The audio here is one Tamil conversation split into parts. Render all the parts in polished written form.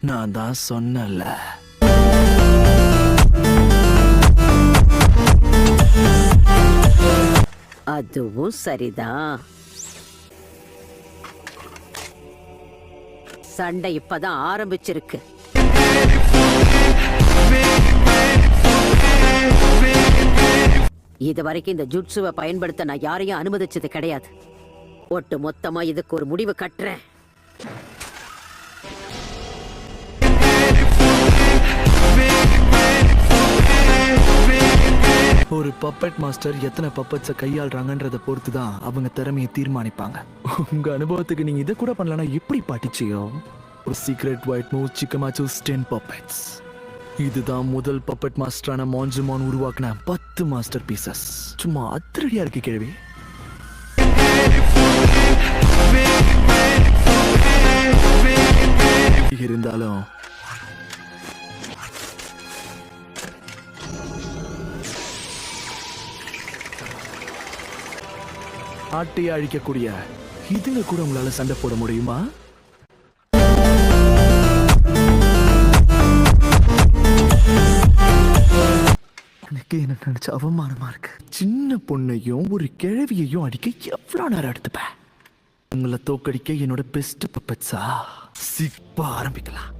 நான் தான் சொன்னல. அதுவும் சரிதான். சண்டை இப்பதான் ஆரம்பிச்சிருக்கு. இது வரைக்கும் இந்த ஜுட்சுவை பயன்படுத்த நான் யாரையும் அனுமதிச்சது கிடையாது. ஒட்டு மொத்தமா இதுக்கு ஒரு முடிவு கட்டுறேன். ஒரு பப்பட் மாஸ்டர் எத்தனை பப்பட்ஸை கையாளுறாங்கன்றத பொறுத்து தான் அவங்க திறமையை தீர்மானிப்பாங்க. உங்க அனுபவத்துக்கு நீங்க இதை கூட பண்ணலன்னா எப்படி பாட்டிச்சியோ? ஒரு சீக்ரெட் ஒயிட் மூவ் சிக்கமாச்சு 10 பப்பட்ஸ். இதுதான் முதல் பப்பட் மாஸ்டரான மான்ஜுமான் உருவாக்குன 10 மாஸ்டர் பீசஸ். சும்மா அதிரடியா இருக்கு கேள்வி. இருந்தாலும் ஆட்டையை அழிக்கக்கூடிய இதுங்க கூட உங்களால சண்டை போட முடியுமா? எனக்கு என்ன நினைச்ச அவமானமா இருக்கு. சின்ன பொண்ணையும் ஒரு கிழவியையும் அடிக்க எவ்வளவு நேரம் எடுத்துப்பேன். உங்களை தோக்கடிக்க என்னோட பெஸ்ட் பப்பட்ஸா சிப்பா ஆரம்பிக்கலாம்.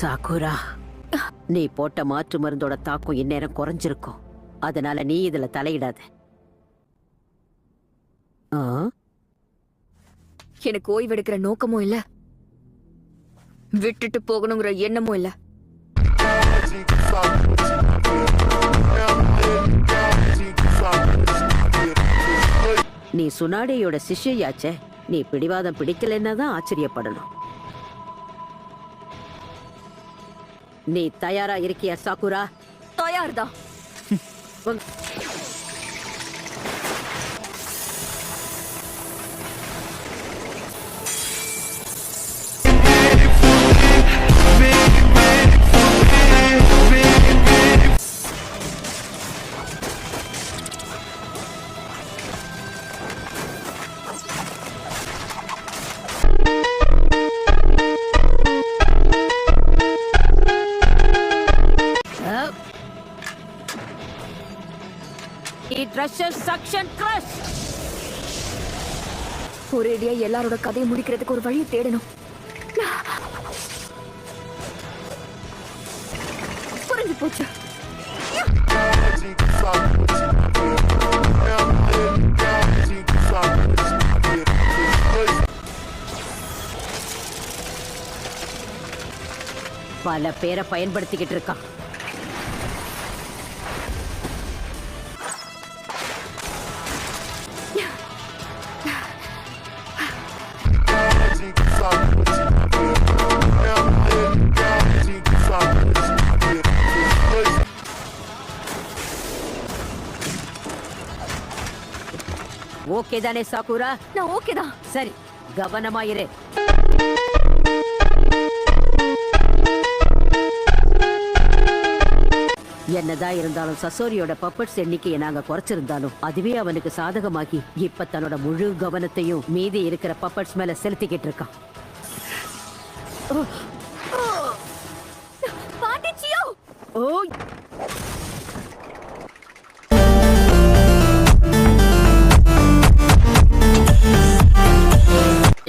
சாகுரா, நீ போட்ட மாற்று மருந்தோட தாக்கம் இந்நேரம் குறைஞ்சிருக்கும். அதனால நீ இதுல தலையிடாத. எனக்கு ஓய்வெடுக்கிற நோக்கமும் இல்ல, விட்டுட்டு போகணுங்கிற எண்ணமும் இல்ல. நீ சுனாடேயோட சிஷ்யாச்சே. நீ பிடிவாதம் பிடிக்கலன்னா தான் ஆச்சரியப்படணும். நீ தயாரா இருக்கியா சாகுரா? தயார்தான். ஒரேடியா எல்லாரோட கதையை முடிக்கிறதுக்கு ஒரு வழியை தேடணும். புரிஞ்சு போச்சு. பல பேரை பயன்படுத்திக்கிட்டு இருக்கான். ஓகே தானே சாகுரா? நான் ஓகே தான். சரி, கவனமாயிரு. என்னதான் இருந்தாலும் சசோரியோட பப்பட்ஸ் எண்ணிக்கையை நாங்க குறைச்சிருந்தாலும் அதுவே அவனுக்கு சாதகமாகி இப்ப தன்னோட முழு கவனத்தையும் மீதி இருக்கிற பப்பட்ஸ் மேல செலுத்திக்கிட்டு இருக்கான். ஓய்,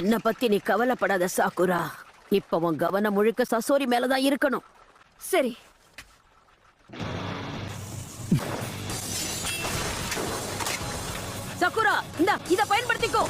என்ன பத்தி நீ கவலைப்படாத சாகுரா. இப்ப உன் கவனம் முழுக்க சசோரி மேலதான் இருக்கணும். சரி. சகுரா, இந்தா இத பயன்படுத்திக்கோ.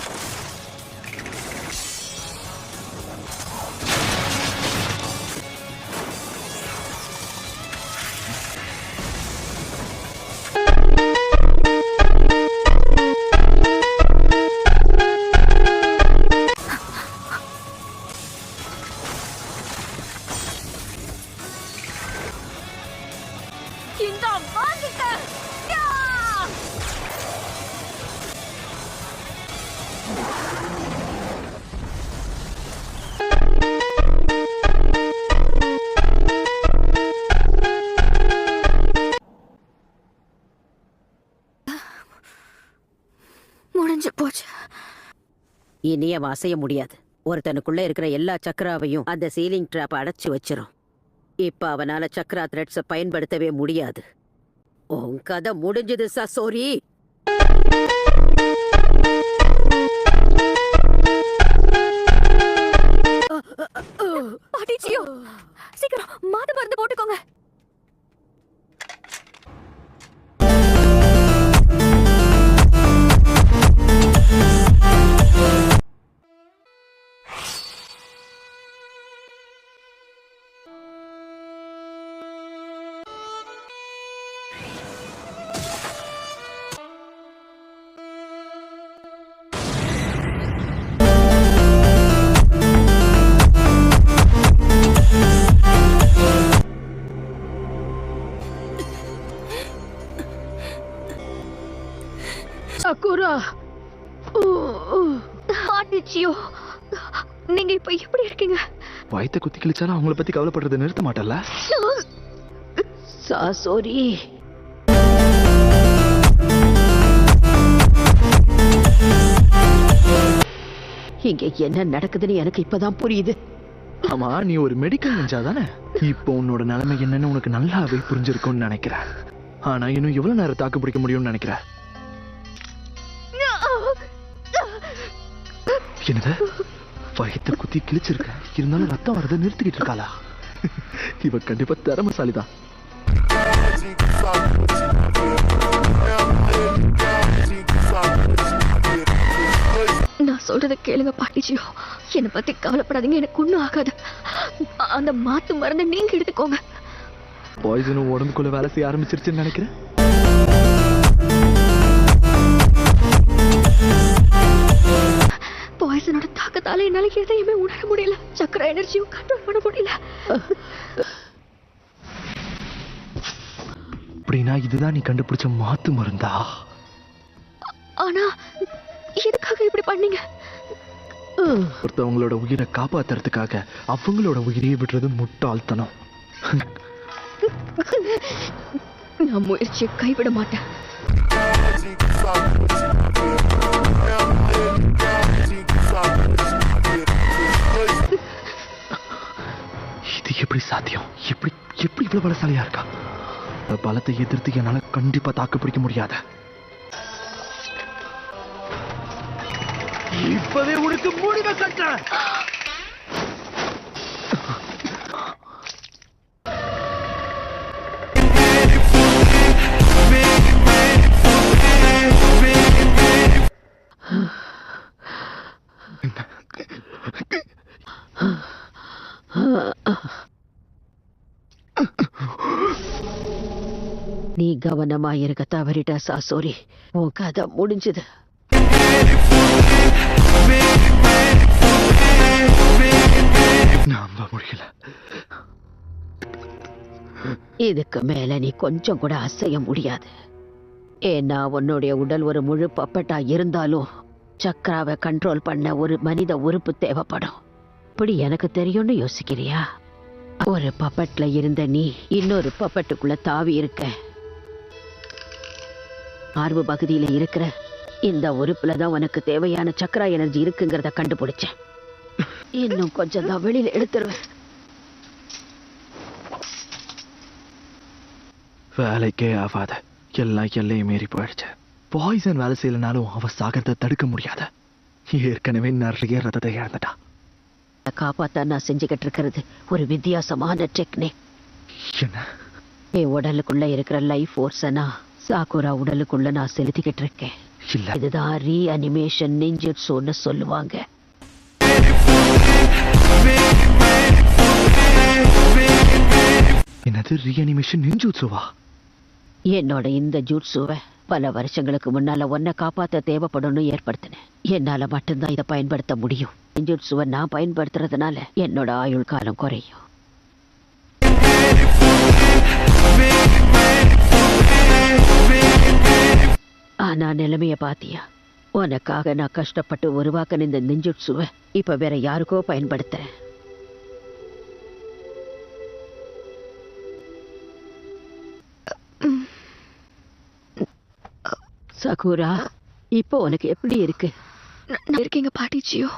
இனி அவன் அசைய முடியாது. ஒருத்தனுக்குள்ள இருக்கிற எல்லா சக்கராவையும் அந்த சீலிங் ட்ராப் அடைச்சு வச்சிரும். இப்ப அவனால சக்ரா த்ரெட்ஸ பயன்படுத்தவே முடியாது. உன் கதை முடிஞ்சது சசோரி. பாட்டி சியோ, சீக்கிரம் மாத்து மருந்து போட்டுக்கோங்க. சக்குரா, பாட்டி சியோ, நீங்க இப்ப எப்படி இருக்கீங்க? வயித்தை குத்தி கிழிச்சாலும் அவங்கள பத்தி கவலைப்படுறதை நிறுத்த மாட்டல்ல? சாசோரி, இங்க என்ன நடக்குதுன்னு எனக்கு இப்பதான் புரியுது. ஆமா, நீ ஒரு மெடிக்கல் நிஞ்சா தானே? இப்போ உன்னோட நிலைமை என்னன்னு உனக்கு நல்லாவே புரிஞ்சிருக்கும்னு நினைக்கிறேன். ஆனா இன்னும் எவ்வளவு நேரம் தாக்கு பிடிக்க முடியும்னு நினைக்கிறேன்? என்னது, வயிற்று குத்தி கிழிச்சிருக்க, இருந்தாலும் ரத்தம் வரதை நிறுத்திக்கிட்டு இருக்காளா? இவ கண்டிப்பா திறமைசாலிதான். நான் சொல்றத கேளுங்க பாட்டிச்சியோ, என்னை பத்தி கவலைப்படாதீங்க, எனக்கு ஒண்ணும் ஆகாது. அந்த மாத்து மருந்தை நீங்க எடுத்துக்கோங்க. பாய்சனும் உடம்புக்குள்ள வேலை செய்ய ஆரம்பிச்சிருச்சுன்னு நினைக்கிறேன். பாய்சனோட தாக்கத்தால என்னால எதையுமே உணர முடியல. சக்கர எனர்ஜியும் கண்ட்ரோல் பண்ண முடியல. அப்படின்னா இதுதான் நீ கண்டுபிடிச்ச மாத்து மருந்தா? ஆனா எதுக்காக இப்படி பண்ணீங்க? ஒருத்தவங்களோட உயிரை காப்பாத்துறதுக்காக அவங்களோட உயிரையே விடுறது முட்டாள்தனம். நான் முயற்சியை கைவிட மாட்டேன். இது எப்படி சாத்தியம்? எப்படி எப்படி இவ்வளவு பலசாலியா இருக்கா? இந்த பலத்தை எதிர்த்து என்னால கண்டிப்பா தாக்கு பிடிக்க முடியாத. இப்பவே உனக்கு முடிவை கட்டுறேன். நீ கவனமா இருக்க தவறிட்ட சாசோரி. உன் கதை முடிஞ்சது. நம்ப முடியல. இதுக்கு மேல நீ கொஞ்சம் கூட அசைய முடியாது. ஏன்னா உன்னுடைய உடல் ஒரு முழு பப்பட்டா இருந்தாலும் சக்கராவை கண்ட்ரோல் பண்ண ஒரு மனித உறுப்பு தேவைப்படும். இப்படி எனக்கு தெரியும்னு யோசிக்கிறியா? ஒரு பப்பட்ல இருந்த நீ இன்னொரு பப்பட்டுக்குள்ள தாவி இருக்க. ஆர்வ பகுதியில இருக்கிற இந்த உறுப்புல தான் உனக்கு தேவையான சக்கரா எனர்ஜி இருக்குங்கிறத கண்டுபிடிச்சேன். இன்னும் கொஞ்சம் தான் வெளியில எடுத்துருவேன். வேலைக்கே ஆகாத, எல்லாம் எல்லையை மீறி போயிடுச்சு. பாய்சன் வேலை செய்யலனாலும் அவ சாகிறத தடுக்க முடியாத. ஏற்கனவே நிறைய ரத்தத்தை இழந்துட்டா. காப்பாத்த நான் செஞ்சுக்கிட்டு இருக்கிறது ஒரு வித்தியாசமான டெக்னிக். என்ன? என் உடலுக்குள்ள இருக்கிற லைஃப் ஃபோர்ஸ நான் சாக்குரா உடலுக்குள்ள நான் செலுத்திக்கிட்டு இருக்கேன். இல்ல, இதுதான் ரீ அனிமேஷன் நிஞ்சுட்சுன்னு சொல்லுவாங்க. என்னது ரீஅனிமேஷன் நிஞ்சுட்சுவா? என்னோட இந்த ஜூட்சுவை பல வருஷங்களுக்கு முன்னால உன்னை காப்பாத்த தேவைப்படும்னு ஏற்படுத்தினேன். என்னால மட்டும்தான் இதை பயன்படுத்த முடியும். நிஞ்சுட்சுவை நான் பயன்படுத்துறதுனால என்னோட ஆயுள் காலம் குறையும். ஆனா நிலைமைய பாத்தியா? உனக்காக நான் கஷ்டப்பட்டு உருவாக்கின இந்த நிஞ்சுட்சுவை இப்ப வேற யாருக்கோ பயன்படுத்துறேன். சகுரா, இப்போ உனக்கு எப்படி இருக்கு? நான் இருக்கீங்க பாட்டிச்சியோ.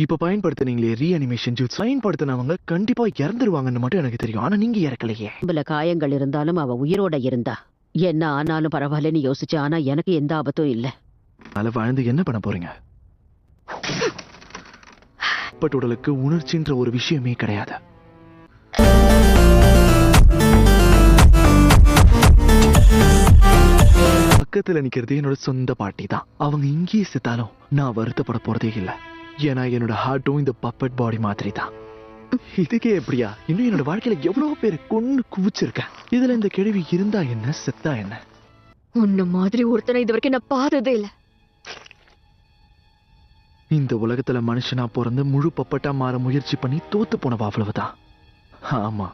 இப்ப பயன்படுத்துனீங்களே ரீஅனிமேஷன் ஜூஸ் பயன்படுத்தினவங்க கண்டிப்பா இறந்துருவாங்கன்னு மட்டும் எனக்கு தெரியும். ஆனா நீங்க இறக்கலையே. உடம்புல காயங்கள் இருந்தாலும் அவ உயிரோட இருந்தா. என்ன ஆனாலும் பரவாயில்லன்னு யோசிச்சு, ஆனா எனக்கு எந்த ஆபத்தும் இல்ல. அதனால வாழ்ந்து என்ன பண்ண போறீங்க? பட் உடலுக்கு உணர்ச்சின்ற ஒரு விஷயமே கிடையாது. பக்கத்துல நிக்கிறது என்னோட சொந்த பாட்டி தான். அவங்க இங்கேயே செத்தாலும் நான் வருத்தப்பட போறதே இல்லை. ஏன்னா என்னோட ஹார்ட்டும் இந்த பப்பட் பாடி மாதிரி தான். இதுக்கே எப்படியா? இன்னும் என்னோட வாழ்க்கையில எவ்வளவு பேர் கொன்னு குவிச்சிருக்கேன். இதுல இந்த கேள்வி இருந்தா என்ன, செத்தா என்ன? உன்ன மாதிரி ஒருத்தனை இது வரைக்கும் நான் பார்த்ததே இல்ல. இந்த உலகத்துல மனுஷனா பிறந்து முழு பப்பட்டா மாற முயற்சி பண்ணி தோத்து போனவா அவ்வளவுதான். ஆமா,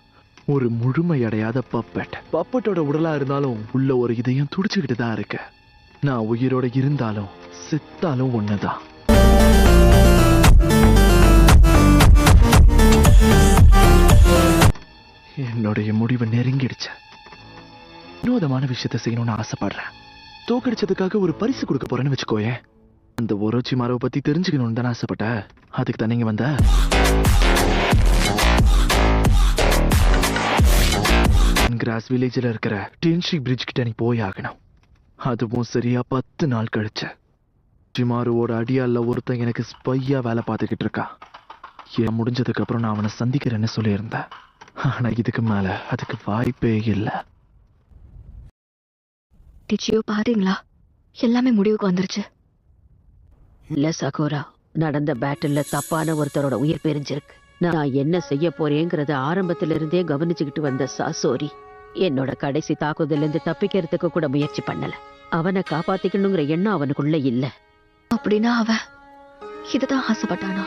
ஒரு முழுமையடையாத பப்பட். பப்பட்டோட உடலா இருந்தாலும் உள்ள ஒரு இதயம் துடிச்சுக்கிட்டு தான் இருக்கு. நான் உயிரோட இருந்தாலும் செத்தாலும் ஒண்ணுதான். என்னுடைய முடிவு நெருங்கிடுச்சு. வினோதமான விஷயத்தை செய்யணும்னு ஆசைப்படுறேன். தோக்கடிச்சதுக்காக ஒரு பரிசு கொடுக்க போறேன்னு வச்சுக்கோயேன். அந்த ஒரோச்சி மாரவை பத்தி தெரிஞ்சுக்கணும்னு தானே ஆசைப்பட்ட. அதுக்கு தான் நீங்க வந்த. கிராஸ் வில்லேஜ்ல இருக்கிற டென்ஷி பிரிட்ஜ் கிட்ட நீ போய் ஆகணும். அதுவும் சரியா 10 நாள் கழிச்சு. ஜிமாருவோட அடியால ஒருத்தன் எனக்கு ஸ்பையா வேலை பார்த்துக்கிட்டு இருக்கா. ஏன் முடிஞ்சதுக்கு அப்புறம் நான் அவனை சந்திக்கிறேன்னு சொல்லியிருந்தேன். ஆனா இதுக்கு மேல அதுக்கு வாய்ப்பே இல்லை. டிச்சியோ பாத்தீங்களா, எல்லாமே முடிவுக்கு வந்துருச்சு. இல்ல சகோரா, நடந்த பேட்டில்ல தப்பான ஒருத்தரோட உயிர் பிரிஞ்சிருக்கு. நான் என்ன செய்ய போறேங்கிறத ஆரம்பத்துல இருந்தே கவனிச்சுக்கிட்டு வந்த சாசோரி என்னோட கடைசி தாக்குதல இருந்து தப்பிக்கிறதுக்கு கூட முயற்சி பண்ணல. அவனை காப்பாத்திக்கணுங்கிற எண்ணம் அவனுக்குள்ள இல்ல. அப்படின்னா அவன் இதுதான் ஆசைப்பட்டானா?